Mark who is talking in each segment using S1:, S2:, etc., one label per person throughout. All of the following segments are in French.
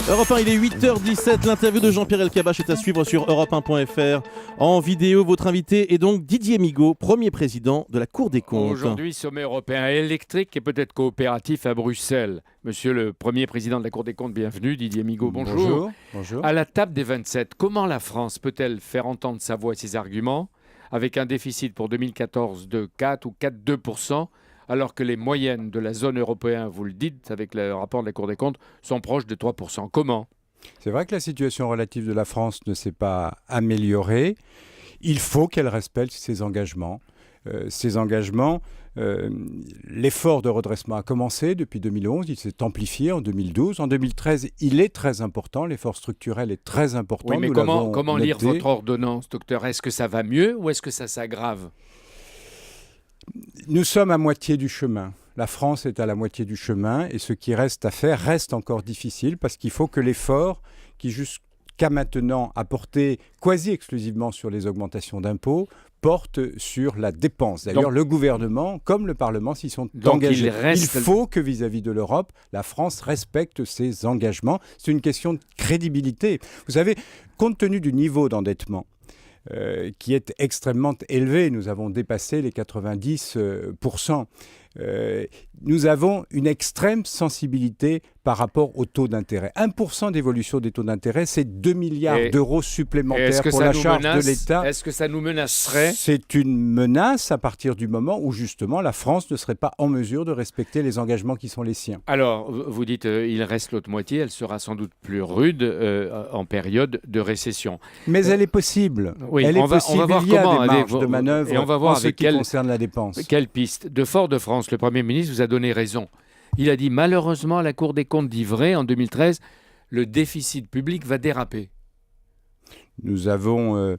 S1: Europe 1, il est 8h17. L'interview de Jean-Pierre Elkabbach est à suivre sur europe1.fr. En vidéo, votre invité est donc Didier Migaud, premier président de la Cour des comptes.
S2: Aujourd'hui, sommet européen électrique et peut-être coopératif à Bruxelles. Monsieur le premier président de la Cour des comptes, bienvenue. Didier Migaud, bonjour.
S3: Bonjour.
S2: À la table des 27, comment la France peut-elle faire entendre sa voix et ses arguments avec un déficit pour 2014 de 4 ou 4,2%, alors que les moyennes de la zone européenne, vous le dites avec le rapport de la Cour des comptes, sont proches de 3%. Comment ?
S3: C'est vrai que la situation relative de la France ne s'est pas améliorée. Il faut qu'elle respecte ses engagements. L'effort de redressement a commencé depuis 2011, il s'est amplifié en 2012. En 2013, il est très important, l'effort structurel est très important.
S2: Oui, mais comment lire votre ordonnance, docteur ? Est-ce que ça va mieux ou est-ce que ça s'aggrave ?
S3: Nous sommes à moitié du chemin. La France est à la moitié du chemin et ce qui reste à faire reste encore difficile parce qu'il faut que l'effort qui jusqu'à maintenant a porté quasi exclusivement sur les augmentations d'impôts porte sur la dépense. D'ailleurs, le gouvernement comme le Parlement s'y sont engagés. Il faut que vis-à-vis de l'Europe, la France respecte ses engagements. C'est une question de crédibilité. Vous savez, compte tenu du niveau d'endettement, qui est extrêmement élevé. Nous avons dépassé les 90%. Nous avons une extrême sensibilité par rapport au taux d'intérêt. 1% d'évolution des taux d'intérêt, c'est 2 milliards d'euros supplémentaires pour la charge de l'État.
S2: Est-ce que ça nous menacerait ?
S3: C'est une menace à partir du moment où justement la France ne serait pas en mesure de respecter les engagements qui sont les siens.
S2: Alors, vous dites il reste l'autre moitié, elle sera sans doute plus rude en période de récession.
S3: Mais elle est possible.
S2: Oui,
S3: elle est possible.
S2: On va voir
S3: il y a
S2: comment,
S3: des marges de manœuvre
S2: et on va voir
S3: en ce qui concerne la dépense.
S2: Quelle piste ? De Fort-de-France, le Premier ministre vous a donné raison. Il a dit malheureusement à la Cour des comptes d'Ivray en 2013, le déficit public va déraper.
S3: Nous avons,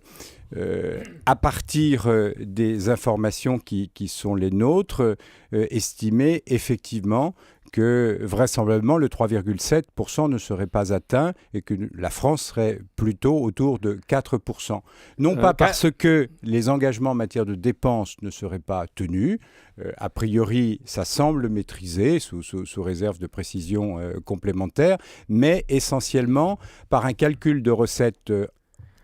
S3: à partir des informations qui sont les nôtres, estimé effectivement que vraisemblablement le 3,7% ne serait pas atteint et que la France serait plutôt autour de 4%. Non pas parce que les engagements en matière de dépenses ne seraient pas tenus. A priori, ça semble maîtrisé sous réserve de précisions complémentaires, mais essentiellement par un calcul de recettes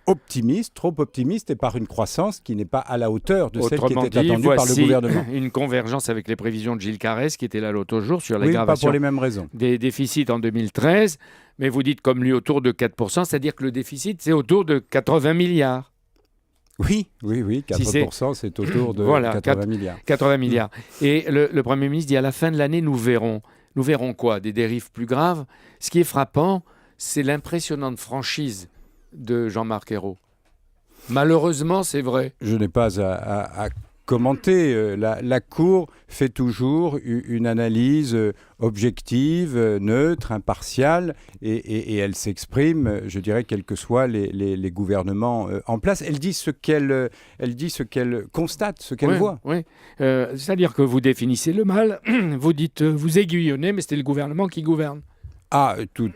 S3: optimiste, trop optimiste et par une croissance qui n'est pas à la hauteur de celle qui était attendue par le gouvernement.
S2: Une convergence avec les prévisions de Gilles Carrès qui était là l'autre jour sur l'aggravation
S3: pas pour les mêmes raisons.
S2: Des déficits en 2013, mais vous dites comme lui autour de 4%, c'est-à-dire que le déficit c'est autour de 80 milliards.
S3: Oui, 4%, c'est autour de 80 milliards.
S2: 80 milliards. Et le Premier ministre dit à la fin de l'année, nous verrons. Nous verrons quoi ? Des dérives plus graves ? Ce qui est frappant, c'est l'impressionnante franchise de Jean-Marc Ayrault. Malheureusement, c'est vrai.
S3: Je n'ai pas à commenter. La Cour fait toujours une analyse objective, neutre, impartiale, et elle s'exprime, je dirais, quels que soient les gouvernements en place. Elle dit ce qu'elle constate, ce qu'elle voit.
S2: Oui. C'est-à-dire que vous définissez le mal, vous dites, vous aiguillonnez, mais c'est le gouvernement qui gouverne.
S3: Ah, tout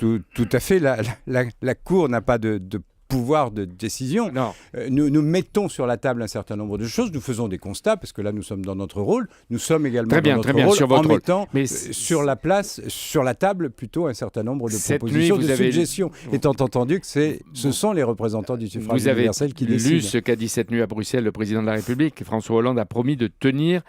S3: à fait. La Cour n'a pas de pouvoir de décision.
S2: Non.
S3: Nous mettons sur la table un certain nombre de choses. Nous faisons des constats, parce que là, nous sommes dans notre rôle. Nous sommes également dans notre rôle
S2: sur votre
S3: en mettant
S2: Mais
S3: sur la table, plutôt un certain nombre de propositions, de suggestions, étant entendu que ce sont les représentants du suffrage universel qui décident.
S2: Vous avez lu ce qu'a dit cette nuit à Bruxelles le président de la République. François Hollande a promis de tenir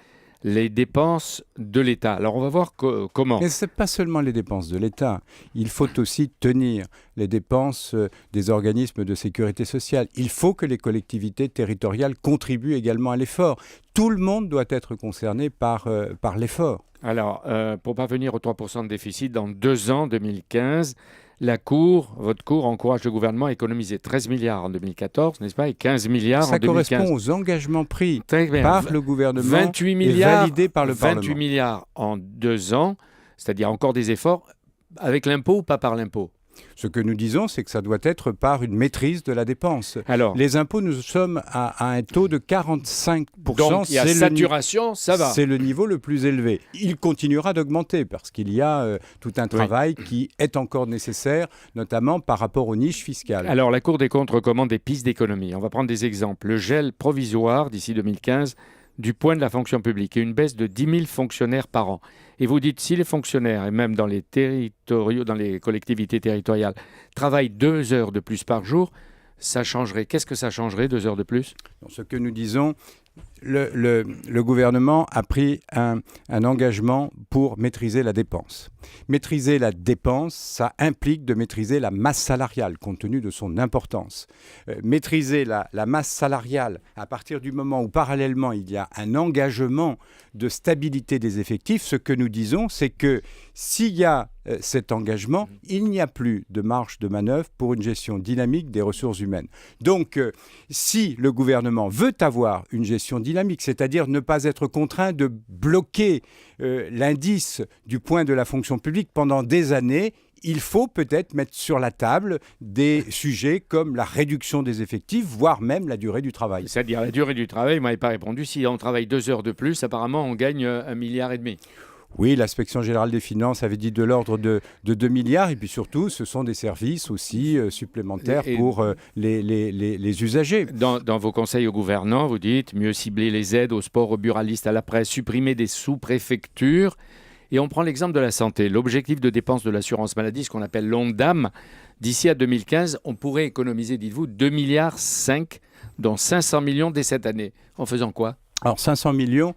S2: les dépenses de l'État. Alors, on va voir comment.
S3: Mais ce n'est pas seulement les dépenses de l'État. Il faut aussi tenir les dépenses des organismes de sécurité sociale. Il faut que les collectivités territoriales contribuent également à l'effort. Tout le monde doit être concerné par l'effort.
S2: Alors, pour parvenir aux 3% de déficit dans 2 ans, 2015, votre Cour encourage le gouvernement à économiser 13 milliards en 2014, n'est-ce pas, et 15 milliards en 2015.
S3: Ça correspond aux engagements pris par le gouvernement
S2: 28 milliards,
S3: et validés par le Parlement.
S2: 28 milliards en 2 ans, c'est-à-dire encore des efforts avec l'impôt ou pas par l'impôt ?
S3: Ce que nous disons, c'est que ça doit être par une maîtrise de la dépense.
S2: Alors,
S3: les impôts, nous sommes à un taux de 45%.
S2: Donc, il y a saturation, ça va.
S3: C'est le niveau le plus élevé. Il continuera d'augmenter parce qu'il y a tout un travail qui est encore nécessaire, notamment par rapport aux niches fiscales.
S2: Alors, la Cour des comptes recommande des pistes d'économie. On va prendre des exemples. Le gel provisoire d'ici 2015 du point de la fonction publique et une baisse de 10 000 fonctionnaires par an. Et vous dites, si les fonctionnaires, et même dans les collectivités territoriales, travaillent 2 heures de plus par jour, ça changerait. Qu'est-ce que ça changerait, 2 heures de plus ?
S3: Ce que nous disons, le gouvernement a pris un engagement pour maîtriser la dépense. Maîtriser la dépense, ça implique de maîtriser la masse salariale, compte tenu de son importance. Maîtriser la masse salariale à partir du moment où, parallèlement, il y a un engagement de stabilité des effectifs, ce que nous disons, c'est que s'il y a cet engagement, il n'y a plus de marge de manœuvre pour une gestion dynamique des ressources humaines. Donc, si le gouvernement veut avoir une gestion dynamique, c'est-à-dire ne pas être contraint de bloquer l'indice du point de la fonction publique pendant des années, il faut peut-être mettre sur la table des sujets comme la réduction des effectifs, voire même la durée du travail.
S2: C'est-à-dire la durée du travail, vous ne m'avez pas répondu. Si on travaille 2 heures de plus, apparemment, on gagne 1,5 milliard.
S3: Oui, l'inspection générale des finances avait dit de l'ordre de 2 milliards. Et puis surtout, ce sont des services aussi supplémentaires pour les usagers.
S2: Dans vos conseils aux gouvernants, vous dites mieux cibler les aides au sport, aux buralistes, à la presse, supprimer des sous-préfectures. Et on prend l'exemple de la santé. L'objectif de dépenses de l'assurance maladie, ce qu'on appelle l'ONDAM, d'ici à 2015, on pourrait économiser, dites-vous, 2,5 milliards, dont 500 millions dès cette année. En faisant quoi ?
S3: Alors 500 millions,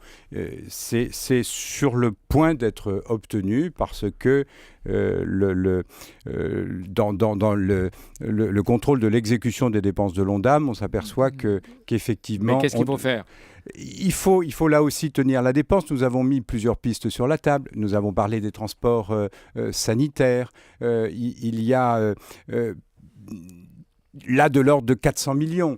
S3: c'est sur le point d'être obtenu parce que dans le contrôle de l'exécution des dépenses de l'ONDAM, on s'aperçoit qu'effectivement...
S2: Mais qu'est-ce qu'il faut faire ?
S3: Il faut là aussi tenir la dépense. Nous avons mis plusieurs pistes sur la table. Nous avons parlé des transports sanitaires. Il y a... là, de l'ordre de 400 millions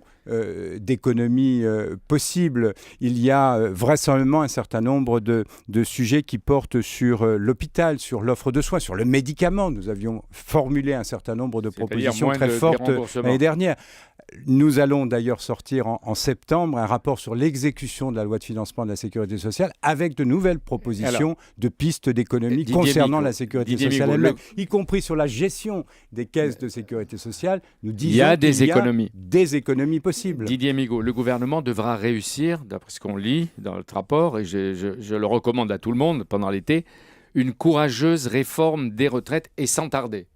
S3: d'économies possibles. Il y a vraisemblablement un certain nombre de sujets qui portent sur l'hôpital, sur l'offre de soins, sur le médicament. Nous avions formulé un certain nombre de propositions très fortes l'année dernière. Nous allons d'ailleurs sortir en septembre un rapport sur l'exécution de la loi de financement de la sécurité sociale avec de nouvelles propositions de pistes d'économie concernant la sécurité sociale elle-même, y compris sur la gestion des caisses de sécurité sociale. Nous disons
S2: il y a des
S3: économies possibles.
S2: Didier Migaud, le gouvernement devra réussir, d'après ce qu'on lit dans le rapport, et je le recommande à tout le monde pendant l'été, une courageuse réforme des retraites et sans tarder.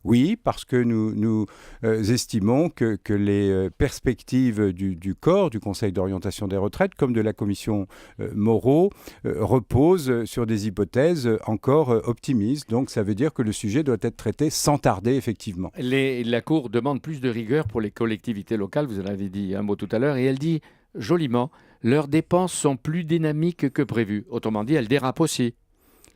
S3: Oui, parce que nous estimons que les perspectives du corps, du Conseil d'orientation des retraites, comme de la commission Moreau, reposent sur des hypothèses encore optimistes. Donc ça veut dire que le sujet doit être traité sans tarder, effectivement.
S2: La Cour demande plus de rigueur pour les collectivités locales, vous en avez dit un mot tout à l'heure, et elle dit joliment, leurs dépenses sont plus dynamiques que prévu. Autrement dit, elles dérapent aussi.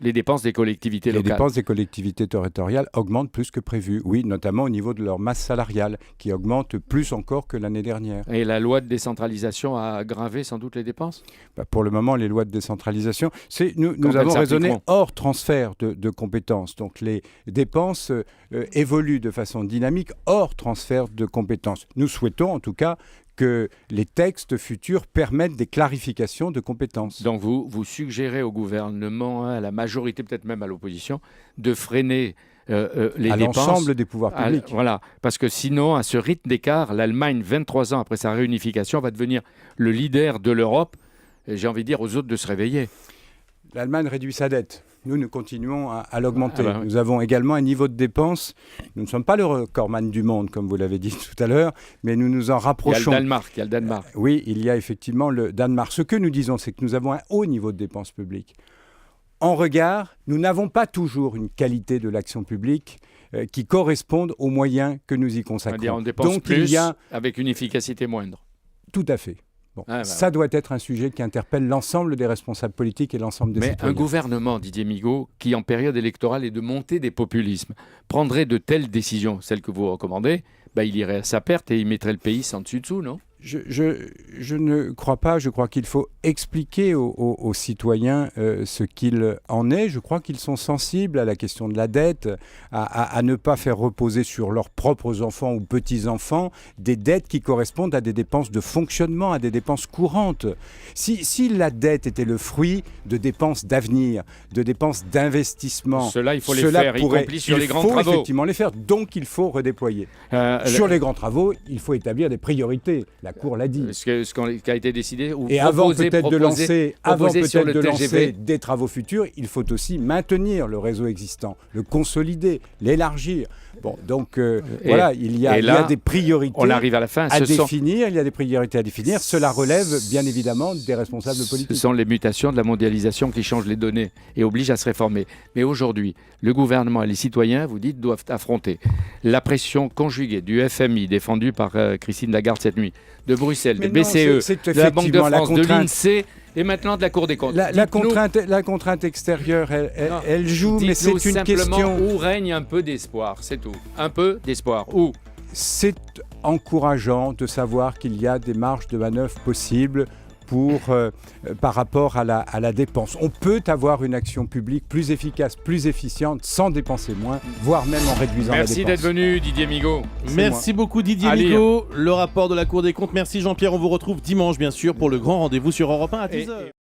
S2: Les dépenses des collectivités locales.
S3: Les dépenses des collectivités territoriales augmentent plus que prévu, oui, notamment au niveau de leur masse salariale, qui augmente plus encore que l'année dernière.
S2: Et la loi de décentralisation a aggravé sans doute les dépenses ?
S3: Pour le moment, les lois de décentralisation, nous avons raisonné hors transfert de compétences. Donc les dépenses évoluent de façon dynamique hors transfert de compétences. Nous souhaitons en tout cas que les textes futurs permettent des clarifications de compétences.
S2: Donc vous suggérez au gouvernement, à la majorité, peut-être même à l'opposition, de freiner les dépenses...
S3: À l'ensemble des pouvoirs publics.
S2: Voilà, parce que sinon, à ce rythme d'écart, l'Allemagne, 23 ans après sa réunification, va devenir le leader de l'Europe. Et j'ai envie de dire aux autres de se réveiller.
S3: L'Allemagne réduit sa dette. Nous continuons à l'augmenter. Oui. Nous avons également un niveau de dépenses. Nous ne sommes pas le recordman du monde, comme vous l'avez dit tout à l'heure, mais nous nous en rapprochons.
S2: Il y a le Danemark.
S3: Oui, il y a effectivement le Danemark. Ce que nous disons, c'est que nous avons un haut niveau de dépenses publiques. En regard, nous n'avons pas toujours une qualité de l'action publique qui corresponde aux moyens que nous y consacrons.
S2: C'est-à-dire on dépense plus avec une efficacité moindre.
S3: Tout à fait. Bon, ça doit être un sujet qui interpelle l'ensemble des responsables politiques et l'ensemble des citoyens.
S2: Mais un gouvernement, Didier Migaud, qui en période électorale est de montée des populismes, prendrait de telles décisions, celles que vous recommandez, il irait à sa perte et il mettrait le pays sans dessus-dessous, non ?
S3: Je ne crois pas. Je crois qu'il faut expliquer aux citoyens ce qu'il en est. Je crois qu'ils sont sensibles à la question de la dette, à ne pas faire reposer sur leurs propres enfants ou petits-enfants des dettes qui correspondent à des dépenses de fonctionnement, à des dépenses courantes. Si la dette était le fruit de dépenses d'avenir, de dépenses d'investissement...
S2: Cela, il faut les faire, y compris sur les grands travaux.
S3: Il faut effectivement les faire, donc il faut redéployer. Sur les grands travaux, il faut établir des priorités. La Cour l'a dit.
S2: Ce qui a été décidé ou
S3: Et avant
S2: proposé,
S3: peut-être de
S2: proposé sur le TGV.
S3: lancer des travaux futurs, il faut aussi maintenir le réseau existant, le consolider, l'élargir. Bon, donc voilà, il y a des priorités
S2: on arrive à la fin.
S3: définir, il y a des priorités à définir. Cela relève bien évidemment des responsables politiques.
S2: Ce sont les mutations de la mondialisation qui changent les données et obligent à se réformer. Mais aujourd'hui, le gouvernement et les citoyens, vous dites, doivent affronter la pression conjuguée du FMI, défendue par Christine Lagarde cette nuit, de Bruxelles,
S3: Mais
S2: de BCE,
S3: c'est
S2: de la Banque de
S3: effectivement la
S2: France, de
S3: contrainte.
S2: l'INSEE et maintenant de la Cour des comptes.
S3: La contrainte extérieure, elle joue, mais c'est une question.
S2: Où règne un peu d'espoir, c'est tout. Un peu d'espoir. Où ?
S3: C'est encourageant de savoir qu'il y a des marges de manœuvre possibles par rapport à la dépense. On peut avoir une action publique plus efficace, plus efficiente, sans dépenser moins, voire même en réduisant la dépense.
S2: Merci d'être venu, Didier Migaud.
S1: Merci beaucoup Didier Migaud. Le rapport de la Cour des comptes. Merci Jean-Pierre. On vous retrouve dimanche, bien sûr, pour le grand rendez-vous sur Europe 1 à 10h.